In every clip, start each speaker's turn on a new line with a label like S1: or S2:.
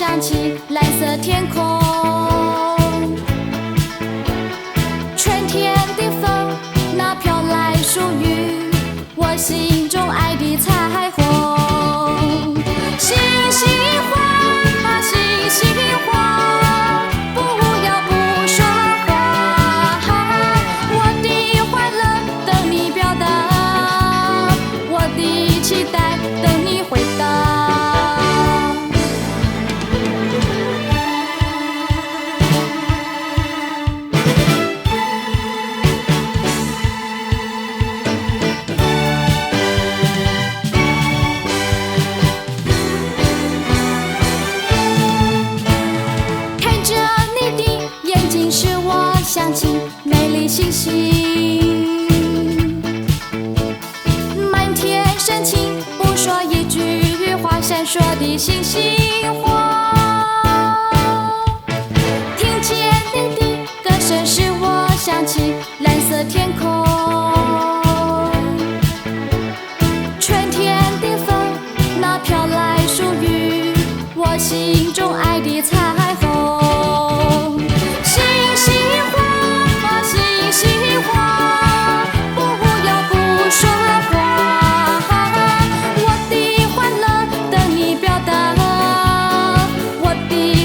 S1: 想起蓝色天空，春天的风，那飘来属于我心中爱的彩虹。星星花，星星花，不要不说话，我的欢乐等你表达，我的期待等你回答。想起美丽星星，满天深情，不说一句话，闪烁的星星花。听见你的歌声，使我想起蓝色天空，春天的风，那飘来属于我心中爱的彩虹。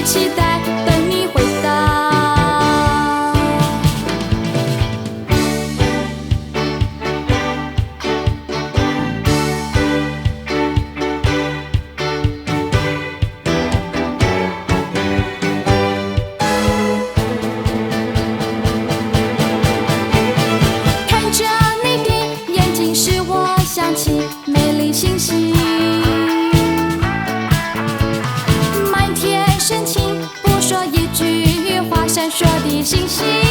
S1: 期待等你回答。看着你的眼睛，使我想起美丽星星。说一句话，闪烁的星星。